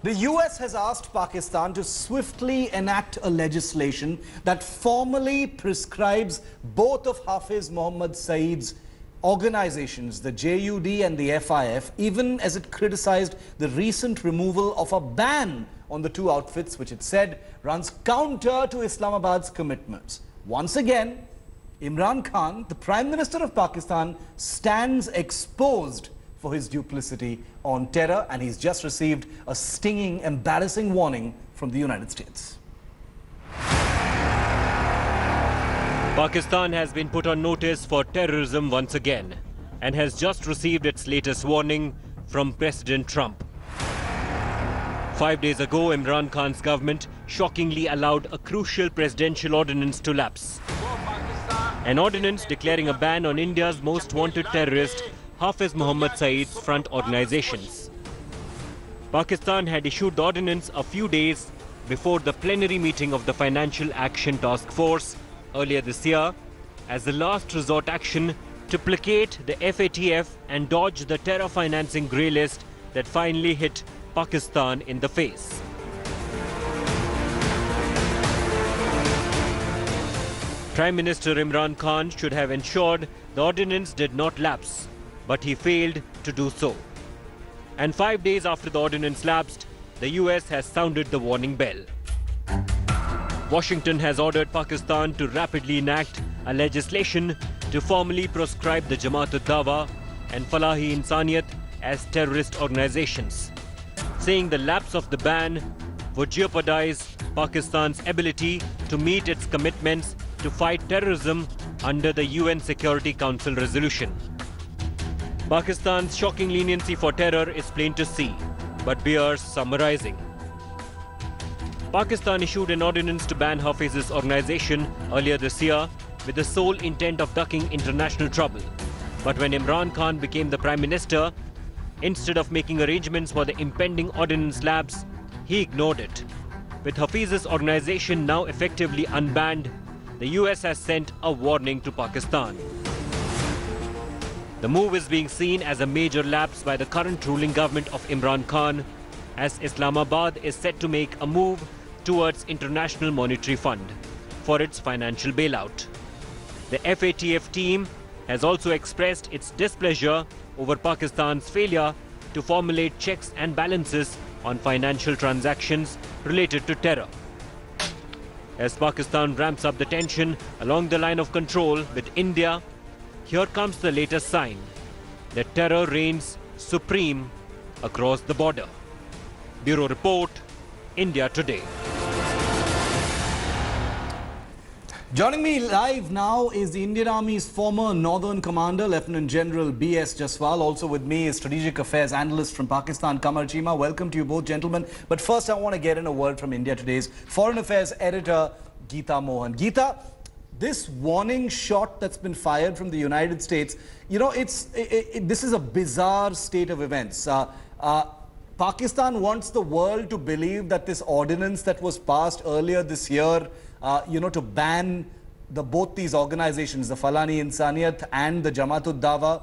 The US has asked Pakistan to swiftly enact a legislation that formally prescribes both of Hafiz Saeed's organizations, the JUD and the FIF, even as it criticized the recent removal of a ban on the two outfits, which it said runs counter to Islamabad's commitments. Once again, Imran Khan, the Prime Minister of Pakistan, stands exposed for his duplicity on terror, and he's just received a stinging, embarrassing warning from the United States. Pakistan has been put on notice for terrorism once again and has just received its latest warning from President Trump. 5 days ago, Imran Khan's government shockingly allowed a crucial presidential ordinance to lapse. An ordinance declaring a ban on India's most wanted terrorist, Hafiz Saeed's front organizations. Pakistan had issued the ordinance a few days before the plenary meeting of the Financial Action Task Force earlier this year as the last resort action to placate the FATF and dodge the terror financing grey list that finally hit Pakistan in the face. Prime Minister Imran Khan should have ensured the ordinance did not lapse, but he failed to do so. And 5 days after the ordinance lapsed, the US has sounded the warning bell. Washington has ordered Pakistan to rapidly enact a legislation to formally proscribe the Jama'at-ud-Da'wah and Falahi-Insaniyat as terrorist organizations, saying the lapse of the ban would jeopardize Pakistan's ability to meet its commitments to fight terrorism under the UN Security Council resolution. Pakistan's shocking leniency for terror is plain to see, but bears summarizing. Pakistan issued an ordinance to ban Hafiz's organization earlier this year with the sole intent of ducking international trouble. But when Imran Khan became the Prime Minister, instead of making arrangements for the impending ordinance lapse, he ignored it. With Hafiz's organization now effectively unbanned, the US has sent a warning to Pakistan. The move is being seen as a major lapse by the current ruling government of Imran Khan, as Islamabad is set to make a move towards International Monetary Fund for its financial bailout. The FATF team has also expressed its displeasure over Pakistan's failure to formulate checks and balances on financial transactions related to terror. As Pakistan ramps up the tension along the line of control with India, here comes the latest sign that terror reigns supreme across the border. Bureau Report, India Today. Joining me live now is the Indian Army's former Northern Commander, Lieutenant General B.S. Jaswal. Also with me is Strategic Affairs Analyst from Pakistan, Kamar Chima. Welcome to you both, gentlemen. But first, I want to get in a word from India Today's Foreign Affairs Editor, Geeta Mohan. Geeta, this warning shot that's been fired from the United States, you know, this is a bizarre state of events. Pakistan wants the world to believe that this ordinance that was passed earlier this year, to ban both these organizations, the Falani-Insaniyat and the Jama'at-ud-Da'wah,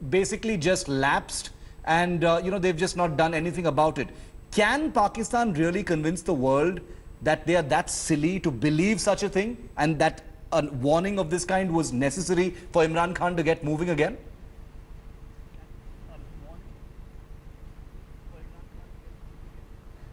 basically just lapsed and, they've just not done anything about it. Can Pakistan really convince the world that they are that silly to believe such a thing and that a warning of this kind was necessary for Imran Khan to get moving again?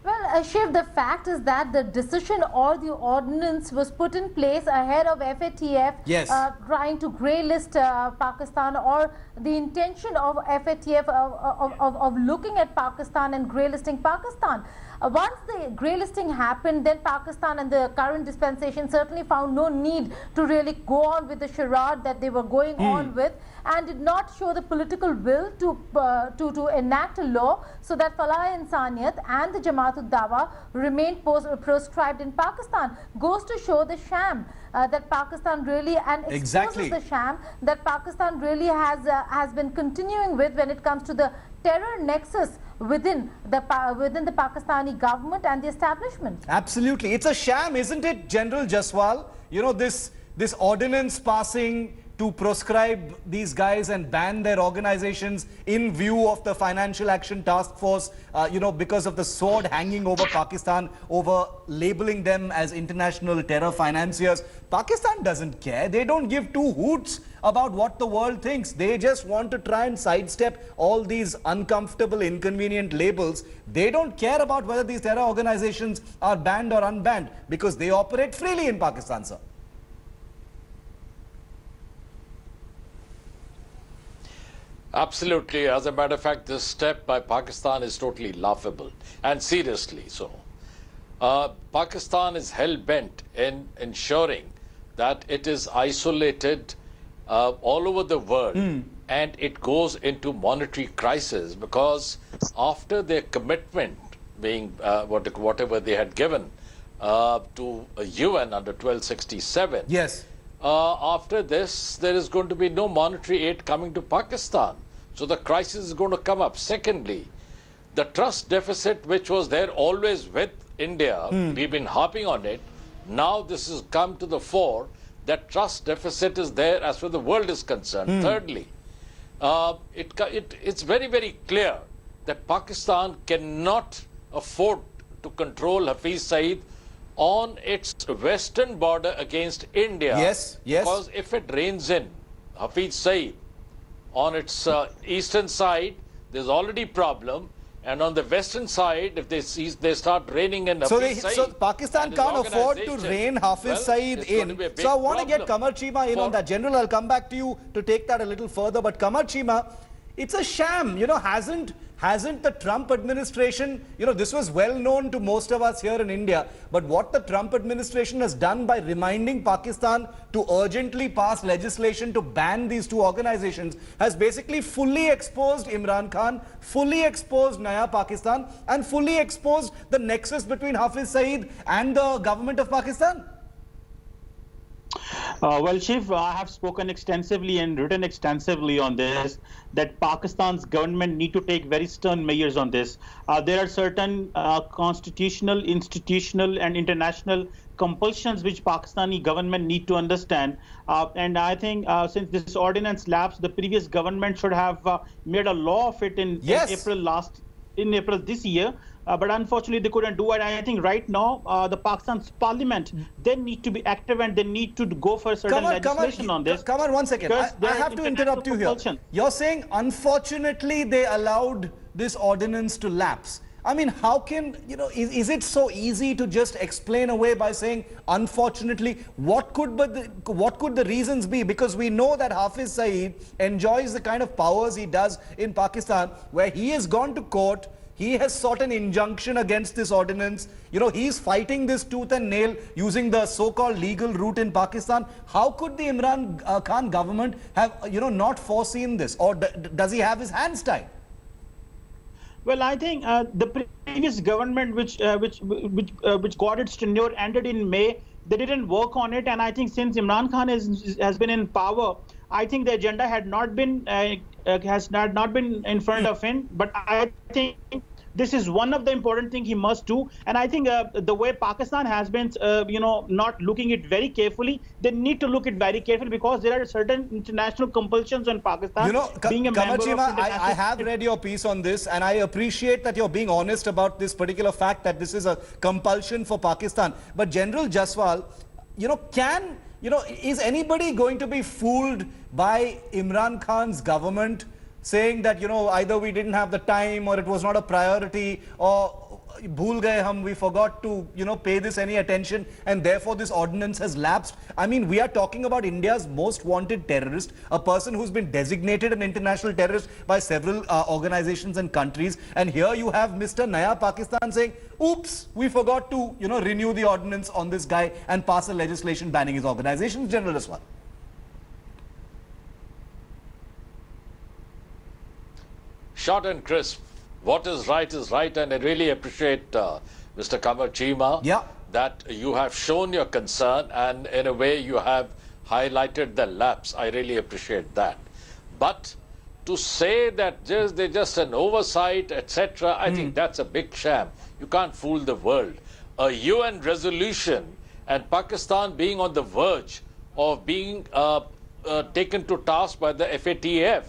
Well, Shiv, the fact is that the decision or the ordinance was put in place ahead of FATF yes. Trying to grey list Pakistan, or the intention of FATF of looking at Pakistan and grey listing Pakistan. Once the grey listing happened, then Pakistan and the current dispensation certainly found no need to really go on with the charade that they were going on with, and did not show the political will to enact a law so that Falah-e-Insaniyat and the Jamaat-ud-Da'wah remain proscribed in Pakistan. Goes to show the sham that Pakistan really, and exposes the sham that Pakistan really has been continuing with when it comes to the terror nexus within the Pakistani government and the establishment. Absolutely. It's a sham, isn't it, General Jaswal? You know, this ordinance passing, to proscribe these guys and ban their organizations in view of the Financial Action Task Force, because of the sword hanging over Pakistan, over labeling them as international terror financiers. Pakistan doesn't care. They don't give two hoots about what the world thinks. They just want to try and sidestep all these uncomfortable, inconvenient labels. They don't care about whether these terror organizations are banned or unbanned, because they operate freely in Pakistan, sir. Absolutely. As a matter of fact, this step by Pakistan is totally laughable, and seriously so. Pakistan is hell-bent in ensuring that it is isolated all over the world, and it goes into monetary crisis, because after their commitment being whatever they had given to UN under 1267, yes, after this there is going to be no monetary aid coming to Pakistan, so the crisis is going to come up. Secondly, the trust deficit, which was there always with India, we've been harping on it, now this has come to the fore. That trust deficit is there as far as the world is concerned. Thirdly, it's very, very clear that Pakistan cannot afford to control Hafiz Saeed on its western border against India. Yes, yes. Because if it reins in Hafiz Saeed on its eastern side, there's already problem. And on the western side, if they start reining in Hafiz Saeed, so Pakistan can't afford to rein Hafiz Saeed in. So I want to get Qamar Cheema in on that. General, I'll come back to you to take that a little further. But Qamar Cheema, it's a sham. Hasn't the Trump administration, this was well known to most of us here in India, but what the Trump administration has done by reminding Pakistan to urgently pass legislation to ban these two organizations has basically fully exposed Imran Khan, fully exposed Naya Pakistan, and fully exposed the nexus between Hafiz Saeed and the government of Pakistan. Well, Chief, I have spoken extensively and written extensively on this, that Pakistan's government need to take very stern measures on this. There are certain constitutional, institutional, and international compulsions which Pakistani government need to understand. And I think since this ordinance lapsed, the previous government should have made a law of it in April this year. But unfortunately, they couldn't do it. I think right now, the Pakistan's parliament, they need to be active and they need to go for certain legislation on this. Come on, 1 second. I have to interrupt you here. You're saying, unfortunately, they allowed this ordinance to lapse. I mean, how can, is it so easy to just explain away by saying, unfortunately, what could the reasons be? Because we know that Hafiz Saeed enjoys the kind of powers he does in Pakistan, where he has gone to court. He has sought an injunction against this ordinance. He's fighting this tooth and nail using the so-called legal route in Pakistan. How could the Imran Khan government have, not foreseen this? Or does he have his hands tied? Well, I think the previous government, which got its tenure ended in May, they didn't work on it. And I think since Imran Khan has been in power, I think the agenda had not been in front of him. But I think this is one of the important things he must do. And I think the way Pakistan has been, not looking it very carefully, they need to look it very carefully, because there are certain international compulsions on Pakistan. Being a member of I have read your piece on this, and I appreciate that you're being honest about this particular fact that this is a compulsion for Pakistan. But General Jaswal, is anybody going to be fooled by Imran Khan's government saying that, either we didn't have the time, or it was not a priority, or bhool gaye hum, we forgot to, pay this any attention, and therefore this ordinance has lapsed? I mean, we are talking about India's most wanted terrorist, a person who's been designated an international terrorist by several organizations and countries, and here you have Mr. Naya Pakistan saying, oops, we forgot to, renew the ordinance on this guy and pass a legislation banning his organization. General Aswad. Short and crisp. What is right, and I really appreciate Mr. Qamar Cheema that you have shown your concern, and in a way you have highlighted the lapse. I really appreciate that. But to say that they're just an oversight, etc., I think that's a big sham. You can't fool the world. A UN resolution and Pakistan being on the verge of being taken to task by the FATF.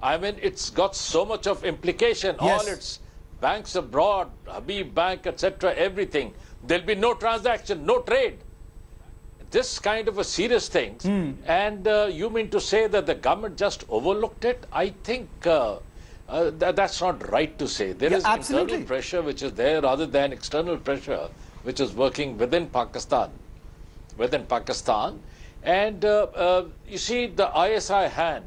I mean, it's got so much of implication. Yes. All its banks abroad, Habib Bank, etc., everything. There'll be no transaction, no trade. This kind of a serious thing. And you mean to say that the government just overlooked it? I think that's not right to say. There is absolutely. internal pressure which is there rather than external pressure which is working within Pakistan. And you see the ISI hand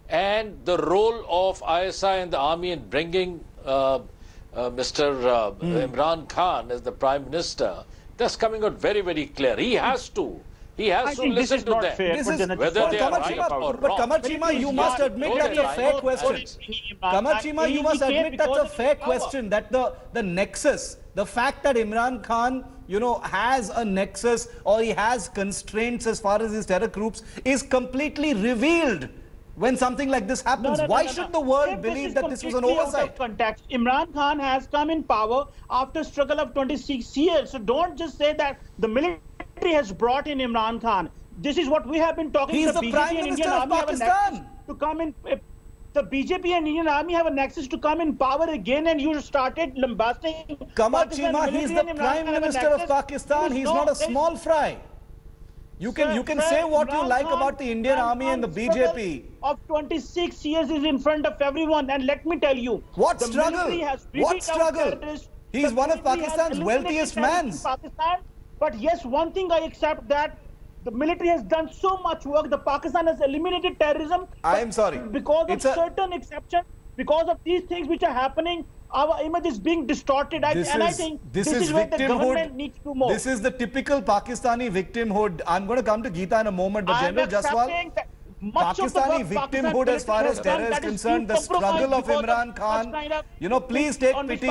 and the role of ISI and the army in bringing Mr. Imran Khan as the Prime Minister, that's coming out very, very clear. He has to. He has to listen to them. This is whether they are right or but wrong. Kamar Chima, you must admit that's a fair question. Kamar Chima, you must admit that's a fair question, that the nexus, the fact that Imran Khan, you know, has a nexus or he has constraints as far as his terror groups is completely revealed when something like this happens. Why should the world believe that this was an oversight? Out of context. Imran Khan has come in power after a struggle of 26 years. So don't just say that the military has brought in Imran Khan. This is what we have been talking. He's the Prime Minister of Pakistan. To come in, the BJP and Indian Army have a nexus to come in power again, and you started lambasting. Kamar Chima, he's the Prime Minister of Pakistan. He's not a small fry. You can say what you like about the Indian Army and the BJP. Of 26 years is in front of everyone, and let me tell you, what struggle? What struggle? He's one of Pakistan's wealthiest men. But yes, one thing I accept, that the military has done so much work. The Pakistan has eliminated terrorism. I am sorry. Because of certain exceptions, because of these things which are happening, our image is being distorted. I think this is where the government needs to do more. This is the typical Pakistani victimhood. I'm going to come to Geeta in a moment, but General Jaswal, Pakistani victimhood as far as terror is concerned, the struggle of Imran Khan, you know, please take pity,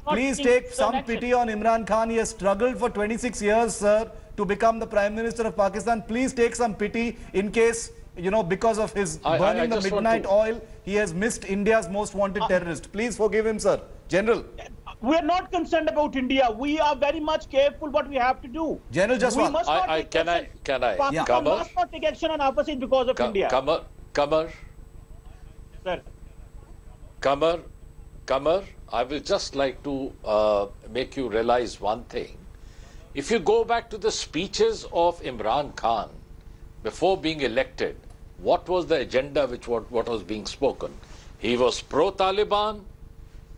please take some pity on Imran Khan. He has struggled for 26 years, sir, to become the Prime Minister of Pakistan. Please take some pity in case, you know, because of his burning the midnight oil, he has missed India's most wanted terrorist. Please forgive him, sir. General. We are not concerned about India. We are very much careful what we have to do. General Jaswal. Can I? Pakistan must not take action on Hafiz because of India. Kamar, I will just like to make you realize one thing. If you go back to the speeches of Imran Khan before being elected, what was the agenda what was being spoken? He was pro-Taliban.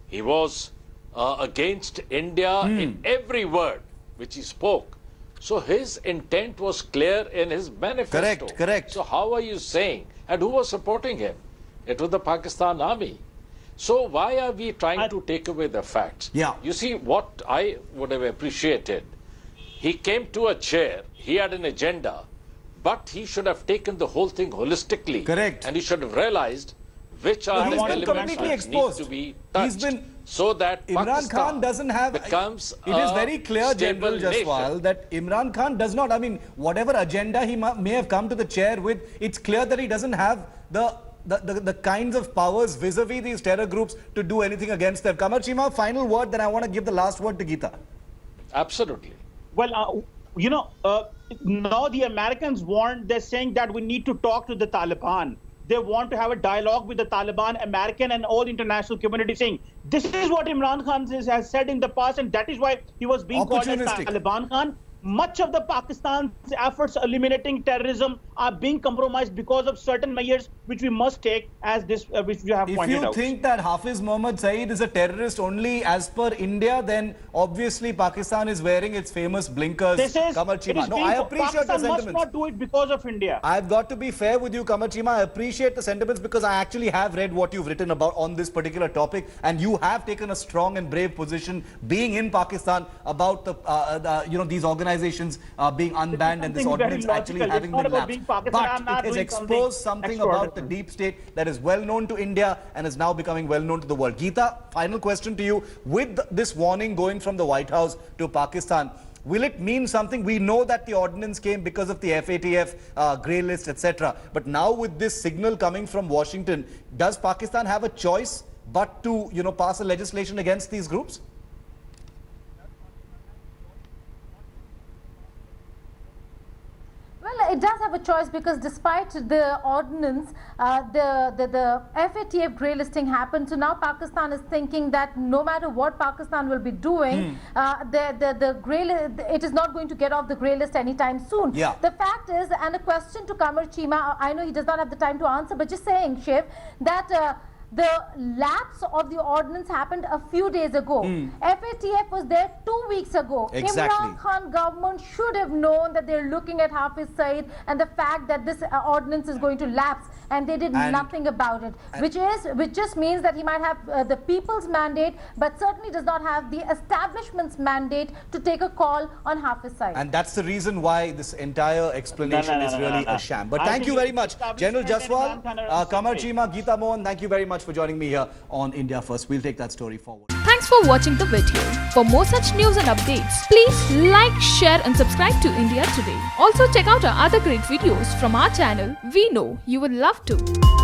He was against India in every word which he spoke. So his intent was clear in his manifesto. Correct. So how are you saying? And who was supporting him? It was the Pakistan army. So why are we trying to take away the facts? Yeah. You see, what I would have appreciated, he came to a chair, he had an agenda, but he should have taken the whole thing holistically. Correct. And he should have realized which are the elements which need to be touched, so that Imran Khan doesn't have, becomes it is very clear, General Jaswal, nation. that Imran Khan does not, I mean, whatever agenda he may have come to the chair with, it's clear that he doesn't have the kinds of powers vis-a-vis these terror groups to do anything against them. Kamar Chima, final word, then I want to give the last word to Geeta. Absolutely. Well, you know, now the Americans they're saying that we need to talk to the Taliban. They want to have a dialogue with the Taliban, American and all international community, saying this is what Imran Khan has said in the past, and that is why he was being called as Taliban Khan. Much of the Pakistan's efforts eliminating terrorism are being compromised because of certain measures which we must take, as this which you have pointed out. If you think that Hafiz Saeed is a terrorist only as per India, then obviously Pakistan is wearing its famous blinkers. Kamar Chima. No, I appreciate the sentiments. Pakistan must not do it because of India. I've got to be fair with you, Kamar Chima. I appreciate the sentiments because I actually have read what you've written about on this particular topic, and you have taken a strong and brave position being in Pakistan about the you know, these organizations being unbanned and this ordinance actually having been lapsed. But it has exposed something about the deep state that is well known to India and is now becoming well known to the world. Geeta, final question to you. With this warning going from the White House to Pakistan, will it mean something? We know that the ordinance came because of the FATF grey list, etc. But now with this signal coming from Washington, does Pakistan have a choice but to, you know, pass a legislation against these groups? Well, it does have a choice, because despite the ordinance, the FATF grey listing happened. So now Pakistan is thinking that no matter what Pakistan will be doing, it is not going to get off the grey list anytime soon. Yeah. The fact is, and a question to Qamar Cheema, I know he does not have the time to answer, but just saying, Shiv, that the lapse of the ordinance happened a few days ago. FATF was there 2 weeks ago. Exactly. Imran Khan government should have known that they're looking at Hafiz Saeed and the fact that this ordinance is going to lapse, and they did nothing about it, which just means that he might have the people's mandate, but certainly does not have the establishment's mandate to take a call on Hafiz Saeed. And that's the reason why this entire explanation is really a sham. But thank you very much, General Jaswal, Qamar Cheema, Geeta Mohan, thank you very much for joining me here on India First. We'll take that story forward. Thanks for watching the video. For more such news and updates, please like, share and subscribe to India Today. Also check out our other great videos from our channel. We know you will love to.